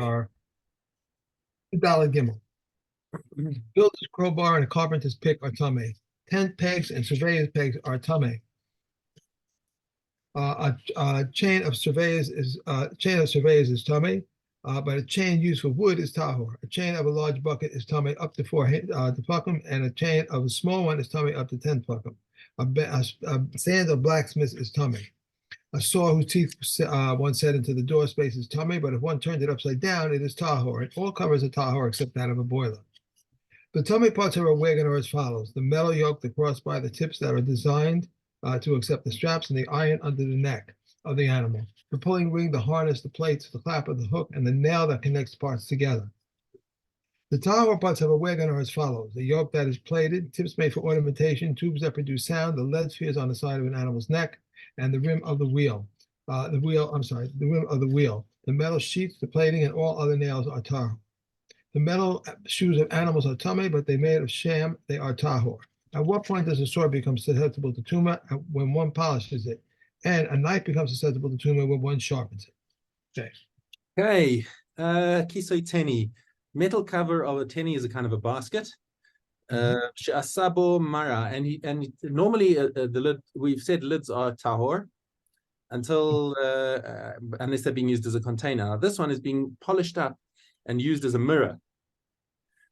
are Daled Gimel. Builder's crowbar and a carpenter's pick are tame. Tent pegs and surveyor's pegs are tame. A chain of surveyors is tame, but a chain used for wood is tahor. A chain of a large bucket is tame up to 4 tefachim, and a chain of a small one is tame up to 10 tefachim. A sand of blacksmith is tame. A saw whose teeth one set into the door space is tame, but if one turned it upside down, it is tahor. And all covers are tahor except that of a boiler. The tame parts of a wagon are as follows: the metal yoke, the crossbar, the tips that are designed to accept the straps, and the iron under the neck of the animal. The pulling ring, the harness, the plates, the clap of the hook, and the nail that connects parts together. The tahor parts of a wagon are as follows: the yoke that is plated, tips made for ornamentation, tubes that produce sound, the lead spheres on the side of an animal's neck, and the rim of the wheel. The rim of the wheel. The metal sheets, the plating, and all other nails are tahor. The metal shoes of animals are tame, but they made of sham, they are tahor. At what point does a sword become susceptible to tuma? When one polishes it. And a knife becomes susceptible to tuma when one sharpens it. Okay. Okay. Kisoi teni. Metal cover of a teni is a kind of a basket. She'asabo mara. And normally the lid, we've said lids are tahor until unless they're being used as a container. Now, this one is being polished up and used as a mirror.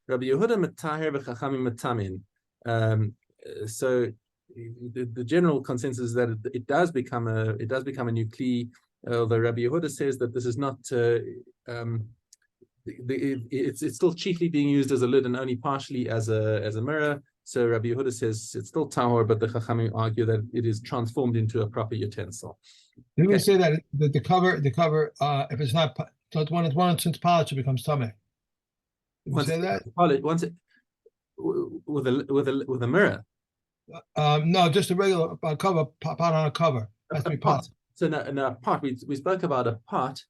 Rabbi Yehuda metaher v'chachamim metamin. So the general consensus is that it does become a new kli. Although Rabbi Yehuda says that this is not. It's still chiefly being used as a lid and only partially as a mirror. So Rabbi Yehuda says it's still tahor, but the chachamim argue that it is transformed into a proper utensil. Didn't we say that the cover, if it's not, so once it's polished, it becomes tameh? Did we say that? Once it with a mirror. No, just a regular cover, pot on a cover. Has to be pot. So no, a pot. We spoke about a pot.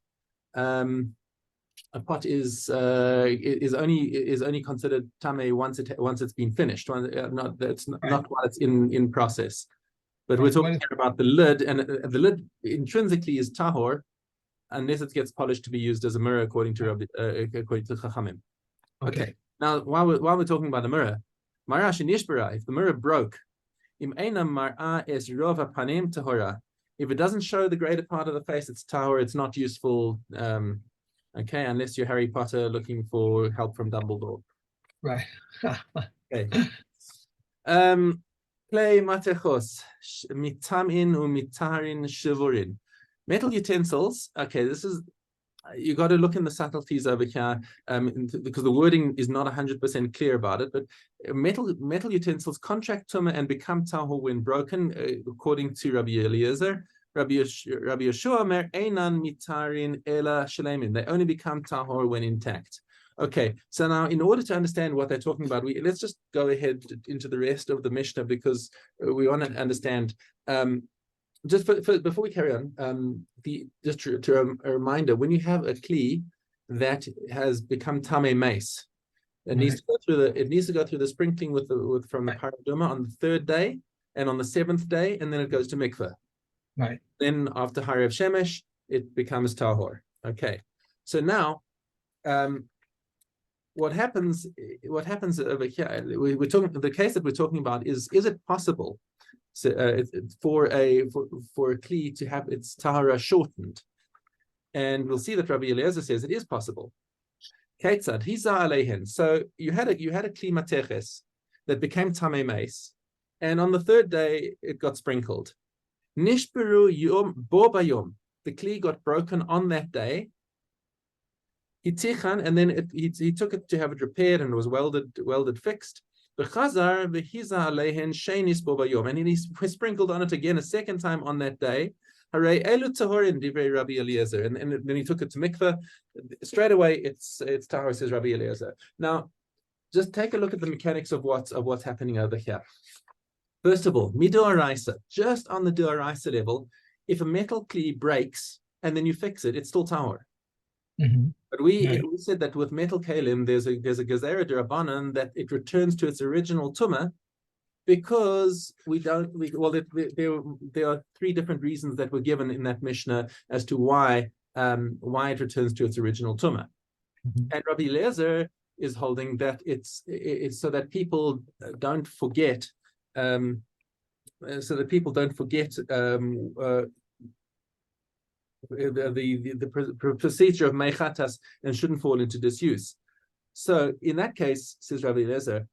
A pot is only considered tameh once it's been finished. Not while it's in process. But we're talking here about the lid, and the lid intrinsically is tahor, unless it gets polished to be used as a mirror, according to Chachamim. Okay. Now, while we're talking about the mirror, if the mirror broke, if it doesn't show the greater part of the face, it's tahor. It's not useful. Okay, unless you're Harry Potter looking for help from Dumbledore. Right. Okay. Play matechos mitamin umitarin shivurin. Metal utensils. Okay, this is, you got to look in the subtleties over here, because the wording is not 100% clear about it. But metal utensils contract tumah and become tahor when broken, according to Rabbi Eliezer. Rabbi Yeshua mer einan mitarin ela shalemin. They only become tahor when intact. Okay, so now in order to understand what they're talking about, let's just go ahead into the rest of the Mishnah, because we want to understand. Just before we carry on, just a reminder: when you have a kli that has become tameh mace, it needs to go through the sprinkling from the paraduma on the 3rd day and on the 7th day, and then it goes to mikveh. Right. Then after Harav Shemesh, it becomes tahor. Okay. So now, what happens over here? We're talking. The case that we're talking about is it possible for a kli to have its tahara shortened? And we'll see that Rabbi Eliezer says it is possible. Ketzad hiza aleihen. So you had a kli mateches that became tamei mace, and on the 3rd day it got sprinkled. Nishperu yom bo bayom. The kli got broken on that day. Hitichan, and then he took it to have it repaired, and it was welded fixed. B'chazar v'hiza aleihen sheinis bo bayom, and he sprinkled on it again a 2nd time on that day. Hare elu tahorin divrei Rabbi Eliezer, and then he took it to mikveh. Straight away, it's tahor, says Rabbi Eliezer. Now, just take a look at the mechanics of what's happening over here. First of all, midoraisa, just on the doraisa level, if a metal kli breaks and then you fix it, it's still tahor. Mm-hmm. But we said that with metal keilim, there's a gezerah derabanan that it returns to its original tumah, because there are 3 different reasons that were given in that Mishnah as to why why it returns to its original tumah. And Rabbi Eliezer is holding that it's so that people don't forget, the procedure of meichatas and shouldn't fall into disuse. So in that case, says Rabbi Eliezer,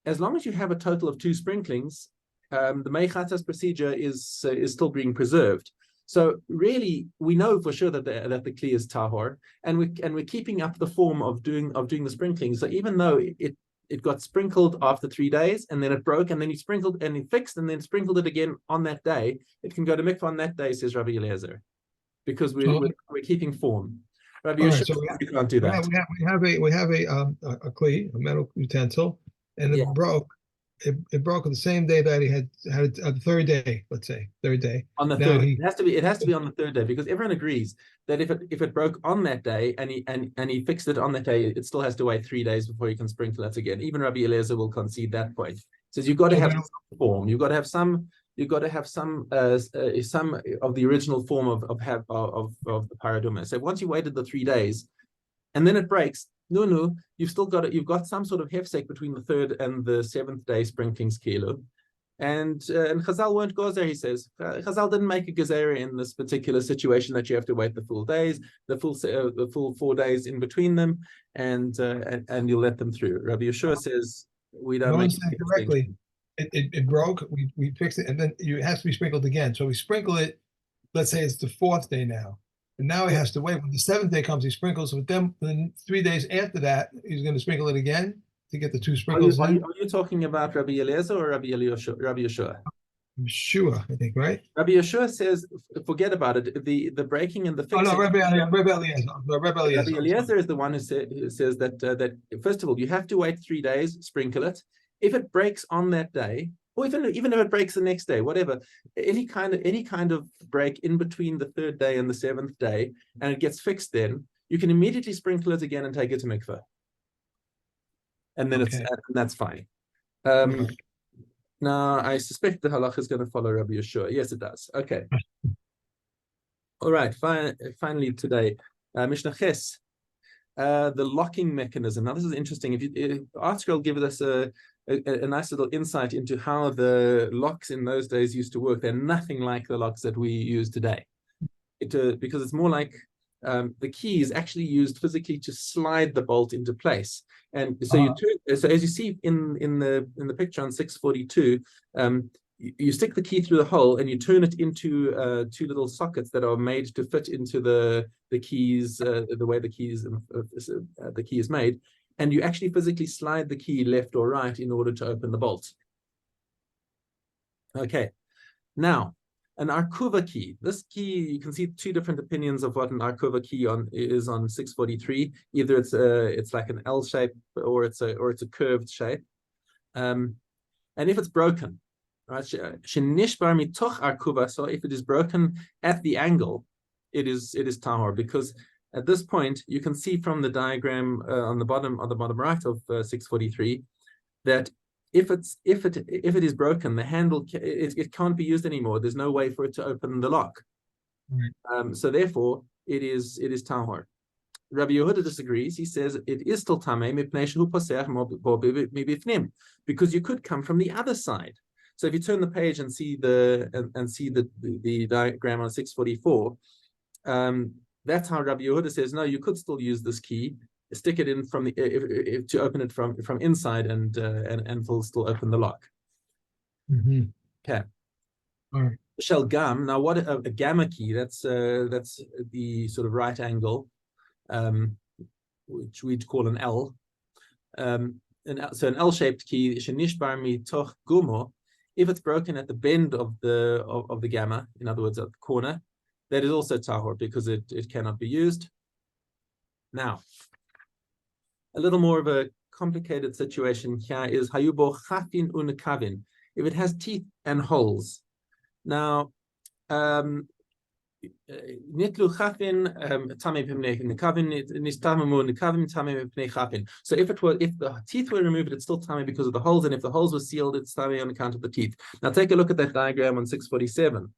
as long as you have a total of 2 sprinklings, the meichatas procedure is still being preserved. So really, we know for sure that the kli is tahor, and we're keeping up the form of doing the sprinkling. So even though it got sprinkled after 3 days, and then it broke, and then he sprinkled and he fixed, and then sprinkled it again on that day, it can go to mikvah on that day, says Rabbi Eliezer, because we're keeping form. Rabbi Yeshua, so you can't do that. We have a kli, a metal utensil, and it broke. It broke on the same day that he had it, the 3rd day, let's say, 3rd day. On the third, it has to be on the 3rd day, because everyone agrees that if it broke on that day and he fixed it on that day, it still has to wait 3 days before you can sprinkle it again. Even Rabbi Eliezer will concede that point. He says you've got to have some form. You've got to have some. You've got to have some of the original form of the paraduma. So once you waited the 3 days, and then it breaks. No, you've got some sort of hefsek between the 3rd and the 7th day sprinklings kilo, and Chazal weren't gozer. He says Chazal didn't make a gezerah in this particular situation that you have to wait the full days, the full 4 days in between them, and you'll let them through. Rabbi Yeshua says we don't make it correctly. It broke. We fixed it, and then it has to be sprinkled again. So we sprinkle it. Let's say it's the 4th day now. And now he has to wait. When the 7th day comes, he sprinkles. With them, then 3 days after that, he's going to sprinkle it again to get the 2 sprinkles in. Are you talking about Rabbi Eliezer or Rabbi Yeshua? I'm sure, I think, right? Rabbi Yeshua says, forget about it. The breaking and the fixing. Oh no, Rabbi Eliezer. Rabbi Eliezer is the one who says that first of all, you have to wait 3 days, sprinkle it. If it breaks on that day, or even if it breaks the next day, whatever, any kind of break in between the 3rd day and the 7th day, and it gets fixed, then you can immediately sprinkle it again and take it to mikveh, and then that's fine. Now I suspect the halach is going to follow Rabbi Yeshua. Yes, it does. Okay. All right. Finally today, Mishna Ches, the locking mechanism. Now this is interesting. If the article gives us a nice little insight into how the locks in those days used to work. They're nothing like the locks that we use today. Because it's more like the key is actually used physically to slide the bolt into place. And so so as you see in the picture on 642, you stick the key through the hole and you turn it into 2 little sockets that are made to fit into the keys, the way the key is made. And you actually physically slide the key left or right in order to open the bolt. Okay, now an Arkuva key. This key, you can see 2 different opinions of what an Arkuva key is on 643. Either it's like an L shape or it's a curved shape. And if it's broken, right? Shenishbar mitoch Arkuva. So if it is broken at the angle, it is tahor, because at this point, you can see from the diagram on the bottom right of 643 that if it is broken, the handle it can't be used anymore. There's no way for it to open the lock. So therefore, it is tahor. Rabbi Yehuda disagrees. He says it is still tamei mipnei shehu posech mibifnim, because you could come from the other side. So if you turn the page and see the diagram on 644. That's how Rabbi Yehuda says, no, you could still use this key, stick it in from the to open it from inside, and will still open the lock. Okay. All right. Shel gam. Now, what a gamma key? That's the sort of right angle, which we'd call an L. So an L-shaped key, shenishbar mitoch gumo. If it's broken at the bend of the gamma, in other words, at the corner, that is also tahor, because it cannot be used. Now, a little more of a complicated situation here is hayubo chafin unekavin. If it has teeth and holes. Now, nitlu chafin tamei p'nei nekavin nistamamu nekavin tamei p'nei chafin. So if the teeth were removed, it's still tamei because of the holes, and if the holes were sealed, it's tamei on account of the teeth. Now take a look at that diagram on 647.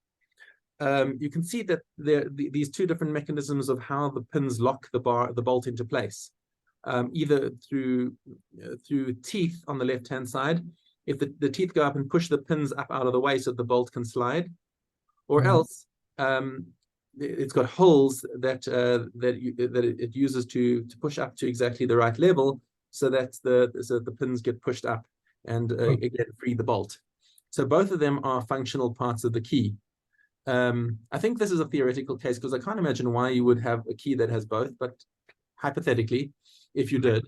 you can see that these two different mechanisms of how the pins lock the bolt into place. Either through teeth on the left-hand side, if the teeth go up and push the pins up out of the way so the bolt can slide, or else it's got holes that it uses to push up to exactly the right level, so that the pins get pushed up and again free the bolt. So both of them are functional parts of the key. I think this is a theoretical case because I can't imagine why you would have a key that has both, but hypothetically, if you did,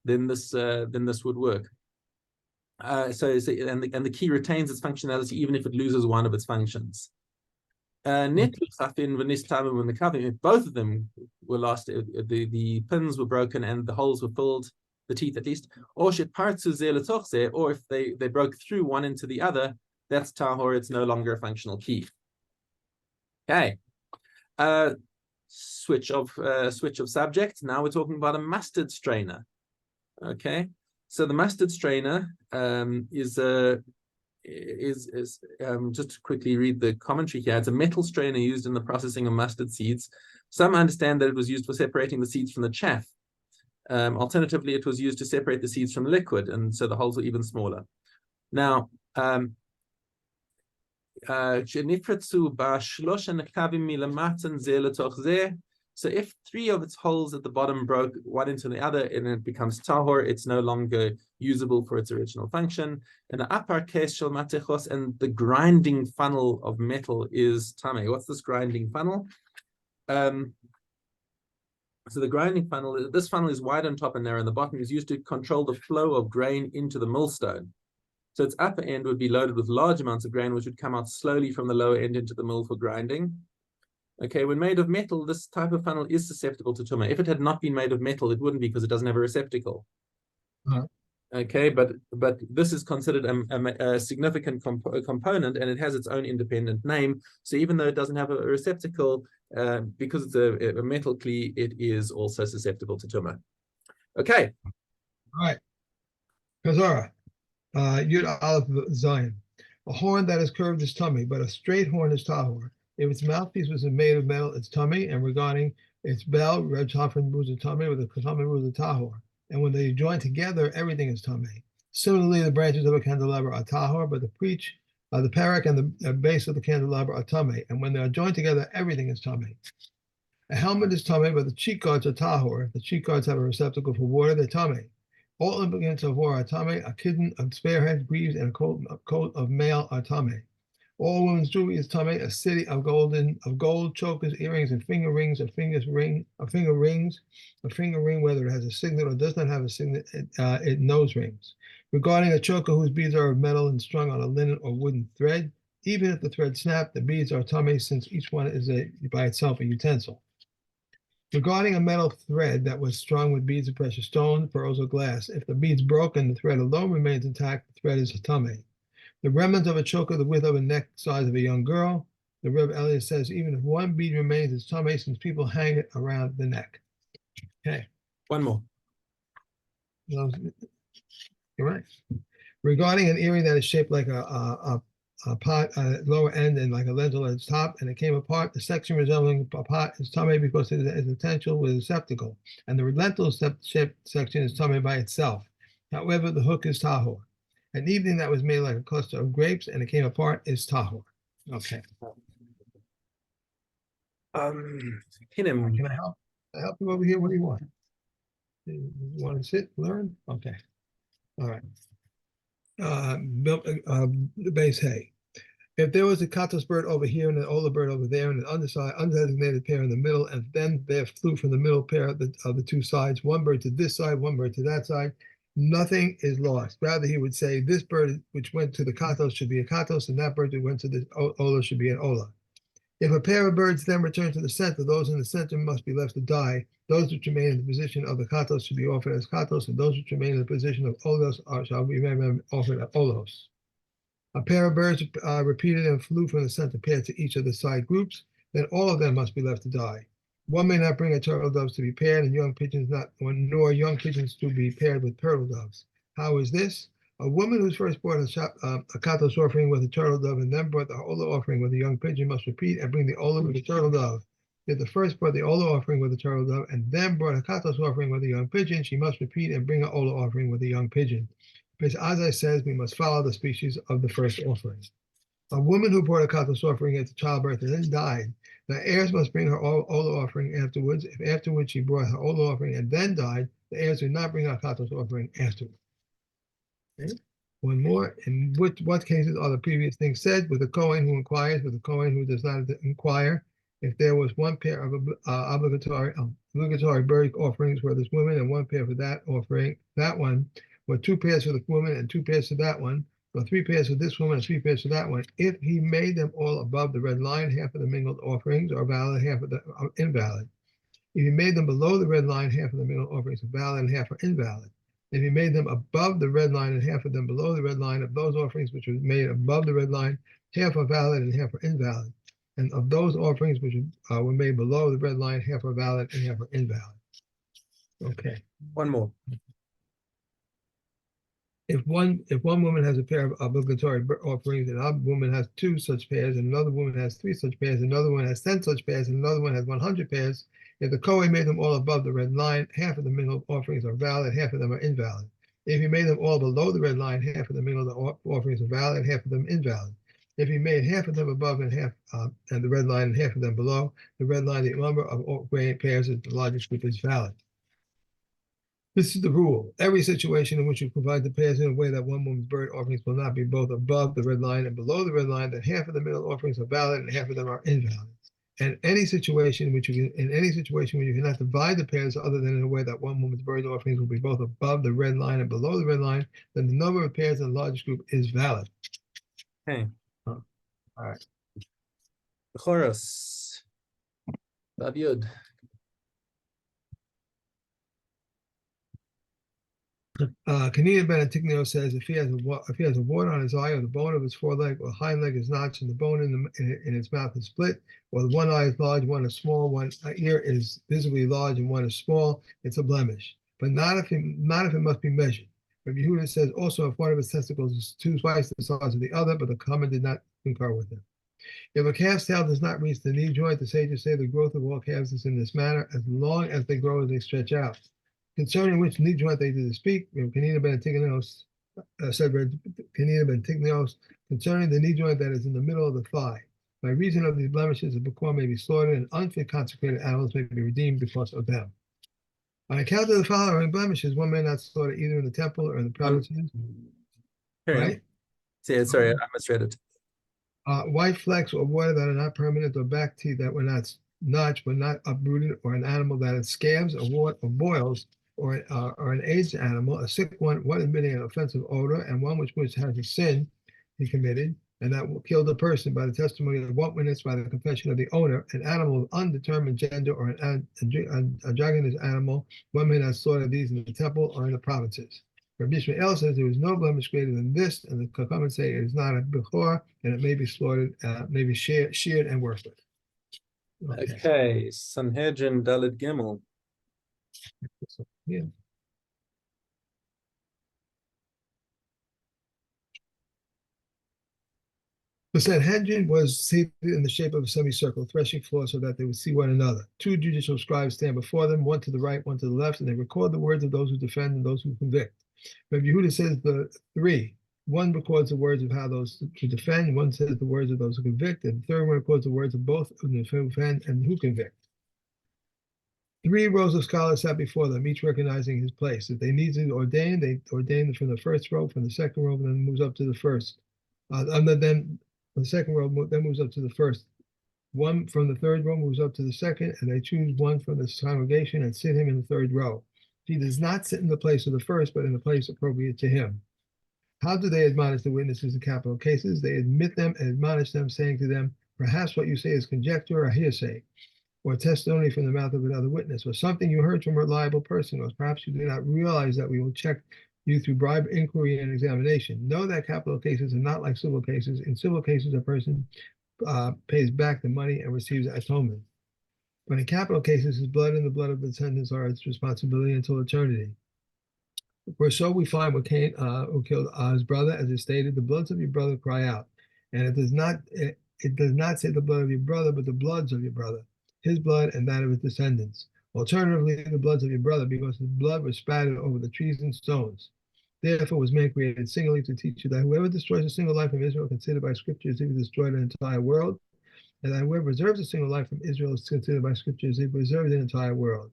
then this would work. And the key retains its functionality even if it loses one of its functions. If both of them were lost, the pins were broken and the holes were filled, the teeth at least, or if they broke through one into the other, that's tahor, it's no longer a functional key. Okay. Switch of subject. Now we're talking about a mustard strainer. Okay, so the mustard strainer is just to quickly read the commentary here. It's a metal strainer used in the processing of mustard seeds. Some understand that it was used for separating the seeds from the chaff. Alternatively, it was used to separate the seeds from liquid, and so the holes were even smaller. Now, so if three of its holes at the bottom broke one into the other and it becomes tahor, it's no longer usable for its original function. In the upper case, and the grinding funnel of metal is tameh. What's this grinding funnel? So the grinding funnel, this funnel is wide on top and narrow on the bottom, is used to control the flow of grain into the millstone. So its upper end would be loaded with large amounts of grain, which would come out slowly from the lower end into the mill for grinding. Okay, when made of metal, this type of funnel is susceptible to tumah. If it had not been made of metal, it wouldn't be, because it doesn't have a receptacle. Okay, but this is considered a significant component, and it has its own independent name. So even though it doesn't have a receptacle, because it's a metal kli, it is also susceptible to tumah. Okay. All right. Kazara. Yud Aleph Zion. A horn that is curved is tummy, but a straight horn is tahor. If its mouthpiece was made of metal, it's tummy, and regarding its bell, Reb Chafrin rules a tummy, with a tummy rules a tahor. And when they join together, everything is tummy. Similarly, the branches of a candelabra are tahor, but the parak and the base of the candelabra are tummy. And when they are joined together, everything is tummy. A helmet is tummy, but the cheek guards are tahor. The cheek guards have a receptacle for water, they're tummy. All implements of war are tameh, a kidden, a spearhead, greaves, and a coat of mail are tameh. All women's jewelry is tameh, a city of gold, chokers, earrings, and finger rings, a finger ring, whether it has a signet or does not have a signet, it nose rings. Regarding a choker whose beads are of metal and strung on a linen or wooden thread, even if the thread snapped, the beads are tameh, since each one is by itself a utensil. Regarding a metal thread that was strung with beads of precious stones, pearls, or glass, if the beads broke and the thread alone remains intact, the thread is a tameh. The remnant of a choker, the width of a neck size of a young girl, the Reb Elliot says, even if one bead remains, it's tameh, since people hang it around the neck. Okay. One more. You're right. Regarding an earring that is shaped like a pot lower end and like a lentil at its top, and it came apart, the section resembling a pot is tameh because it is essential with a receptacle, and the lentil shaped section is tameh by itself. However, the hook is tahor. An evening that was made like a cluster of grapes and it came apart is tahor. Okay. Keilim. Can I help you over here? What do you want? You want to sit, learn? Okay. All right. The base hay. If there was a katos bird over here and an ola bird over there and an undesignated pair in the middle, and then there flew from the middle pair of the two sides, one bird to this side, one bird to that side, nothing is lost. Rather, he would say this bird which went to the katos should be a katos, and that bird that went to the ola should be an ola. If a pair of birds then return to the center, those in the center must be left to die. Those which remain in the position of the katos should be offered as katos, and those which remain in the position of olos shall be offered as olos. A pair of birds repeated and flew from the center pair to each of the side groups, then all of them must be left to die. One may not bring a turtle doves to be paired, and young pigeons nor young pigeons to be paired with turtle doves. How is this? A woman who's first brought a katos offering with a turtle dove and then brought the ola offering with a young pigeon must repeat and bring the ola with the turtle dove. If the first brought the ola offering with a turtle dove and then brought a katos offering with a young pigeon, she must repeat and bring an ola offering with a young pigeon. Because as I says, we must follow the species of the first offering. A woman who brought a katos offering after childbirth and then died, the heirs must bring her ola offering afterwards. If afterwards she brought her ola offering and then died, the heirs do not bring a katos offering afterwards. Okay. One more. In what cases are the previous things said? With the Kohen who inquires, with the Kohen who does not inquire. If there was one pair of obligatory bird offerings for this woman and one pair for that offering, that one, or two pairs for the woman and two pairs for that one, or three pairs for this woman and three pairs for that one. If he made them all above the red line, half of the mingled offerings are valid, half of them are invalid. If he made them below the red line, half of the mingled offerings are valid and half are invalid. If he made them above the red line and half of them below the red line, of those offerings which were made above the red line, half are valid and half are invalid. And of those offerings which were made below the red line, half are valid and half are invalid. Okay. One more. If one woman has a pair of obligatory offerings, and another woman has two such pairs, and another woman has three such pairs, another one has 10 such pairs, and another one has 100 pairs, if the Kohen made them all above the red line, half of the mingled offerings are valid, half of them are invalid. If he made them all below the red line, half of the mingled offerings are valid, half of them invalid. If he made half of them above and half and the red line and half of them below the red line, the number of pairs of the largest group is valid. This is the rule. Every situation in which you provide the pairs in a way that one woman's bird offerings will not be both above the red line and below the red line, that half of the middle offerings are valid and half of them are invalid. And any situation in which you cannot divide the pairs other than in a way that one woman's bird offerings will be both above the red line and below the red line, then the number of pairs in the largest group is valid. Okay. All right. Chorus. Yud. Keilim ben Antignio says if he has a wart on his eye, or the bone of his foreleg or hind leg is notched, and the bone in its mouth is split, or the one eye is large, one is small, one ear is visibly large, and one is small, it's a blemish. But not if it must be measured. Rabbi Yehuda says also if one of his testicles is twice the size of the other, but the comment did not concur with him. If a calf's tail does not reach the knee joint, the sages say the growth of all calves is in this manner, as long as they grow as they stretch out. Concerning which knee joint they did speak, Keilim ben Antignos said Keilim ben Antignos concerning the knee joint that is in the middle of the thigh. By reason of these blemishes, the Bukor may be slaughtered, and unfit consecrated animals may be redeemed because of them. On account of the following blemishes, one may not slaughter either in the temple or in the provinces. Right? Sorry, I misread it. White flecks or water that are not permanent, or back teeth that were not notched but not uprooted, or an animal that has scabs or wart or boils, or an aged animal, a sick one admitting an offensive odor, and one which has a sin he committed, and that will kill the person by the testimony of one witness, by the confession of the owner, an animal of undetermined gender, or an androgynous animal, one may not slaughter these in the temple or in the provinces. Rabbi Ishmael says there is no blemish greater than this, and the Chachamim say it is not a bechor, and it may be slaughtered, may be sheared and worked with. Okay, Sanhedrin Daled Gimel. Yeah. The Sanhedrin was seated in the shape of a semicircle, threshing floor so that they would see one another. Two judicial scribes stand before them, one to the right, one to the left, and they record the words of those who defend and those who convict. Rabbi Yehuda says the three. One records the words of how those who defend, one says the words of those who convict, and the third one records the words of both who defend and who convict. 3 rows of scholars sat before them, each recognizing his place. If they needed to ordain, they ordained from the first row, from the second row, and then moves up to the first. Then the second row then moves up to the first. One from the third row moves up to the second, and they choose one from this congregation and sit him in the third row. He does not sit in the place of the first, but in the place appropriate to him. How do they admonish the witnesses in capital cases? They admit them and admonish them, saying to them, perhaps what you say is conjecture or hearsay, or testimony from the mouth of another witness, or something you heard from a reliable person, or perhaps you do not realize that we will check you through bribe, inquiry, and examination. Know that capital cases are not like civil cases. In civil cases, a person pays back the money and receives atonement. But in capital cases, his blood and the blood of the descendants are its responsibility until eternity. For so we find when Cain who killed his brother, as it stated, the bloods of your brother cry out. And it does not say the blood of your brother, but the bloods of your brother, his blood and that of his descendants. Alternatively, the bloods of your brother, because his blood was spattered over the trees and stones. Therefore was man created singly to teach you that whoever destroys a single life from Israel, considered by Scripture as if he destroyed an entire world, and that whoever preserves a single life from Israel is considered by Scripture as if he preserved an entire world.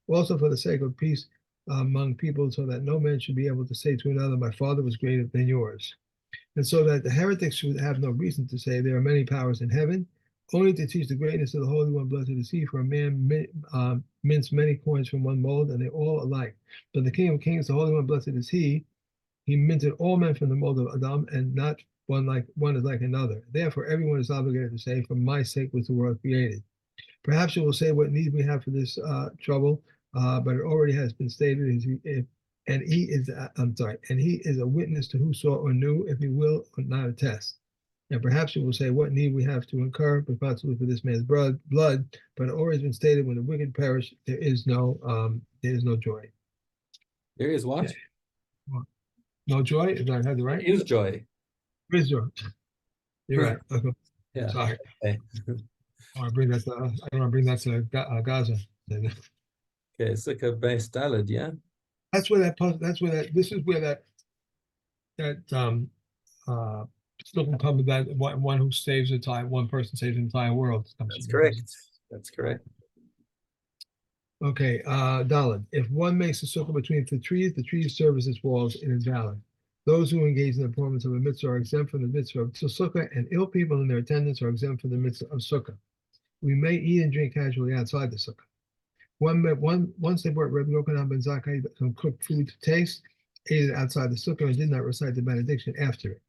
Also for the sake of peace among people, so that no man should be able to say to another, my father was greater than yours. And so that the heretics should have no reason to say there are many powers in heaven, only to teach the greatness of the Holy One, blessed is he, for a man mints many coins from one mold, and they all alike. But the King of Kings, the Holy One, blessed is he minted all men from the mold of Adam, and not one is like another. Therefore, everyone is obligated to say, for my sake was the world created. Perhaps you will say what need we have for this trouble, but it already has been stated. And he is a witness to who saw or knew, if he will or not attest. And perhaps you will say, what need we have to incur responsibility for this man's blood? But it already been stated, when the wicked perish, there is no joy. There is what? Okay. No joy? Did I have the right? There is joy. There is joy. You're right. Okay. Yeah. Sorry. Okay. I want to bring that to Gaza. Okay, Sukkah base daled, yeah. This is where that still comes, that one who saves the entire, one person saves the entire world. That's correct. That's correct. Okay, Daled. If one makes a sukkah between the trees serve as its walls, it is valid. Those who engage in the performance of a mitzvah are exempt from the mitzvah of sukkah, and ill people in their attendance are exempt from the mitzvah of sukkah. We may eat and drink casually outside the sukkah. Once they brought Rabbi Yochanan ben Zakkai some cooked food to taste, ate it outside the sukkah, and did not recite the benediction after it.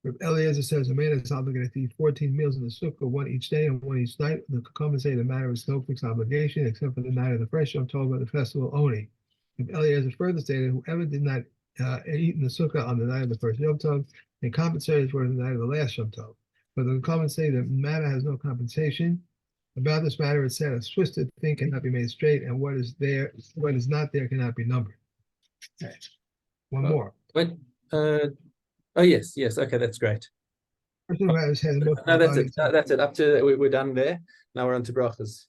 Rabbi Eliezer says a man is obligated to eat 14 meals in the sukkah, one each day and one each night. The compensated matter is no fixed obligation, except for the night of the fresh Yom Tov of the festival only. Rabbi Eliezer further stated, whoever did not eat in the sukkah on the night of the first Yom Tov, and compensated for the night of the last Yom Tov. But the compensated matter has no compensation. About this matter, it said, a twisted thing cannot be made straight, and what is not there cannot be numbered. Okay. One more. But oh yes, okay, that's great. Person who has had No, that's it. That's it. Up to we're done there. Now we're on to brachas.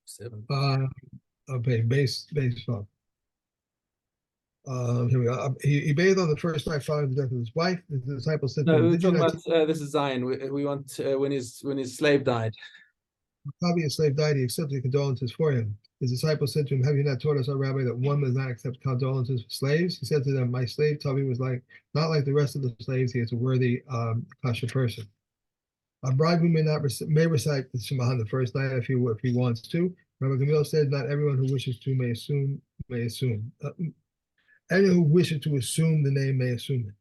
7. Okay, base 12. Here we go. He bathed on the first night following the death of his wife. The disciples said to No, him, we're did you talking not about this is Zion. We want when his slave died. Probably a slave died, he accepted condolences for him. His disciples said to him, have you not taught us, our rabbi, that one does not accept condolences for slaves? He said to them, my slave Tubby was not like the rest of the slaves. He is a worthy kosher person. A bridegroom may recite the Shema on the first night if he wants to. Rabbi Gamil said, not everyone who wishes to may assume. Anyone who wishes to assume the name may assume it.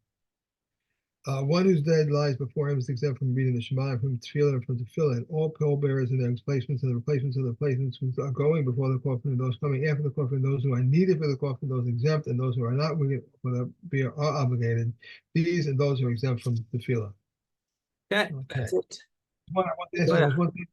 One whose dead lies before him is exempt from reading the Shema, and from tefillah, and from tefillah. All pallbearers and their replacements and the replacements of the replacements who are going before the coffin, and those coming after the coffin, those who are needed for the coffin, those exempt, and those who are not are obligated. These and those who are exempt from tefillah. Okay, that's it. One thing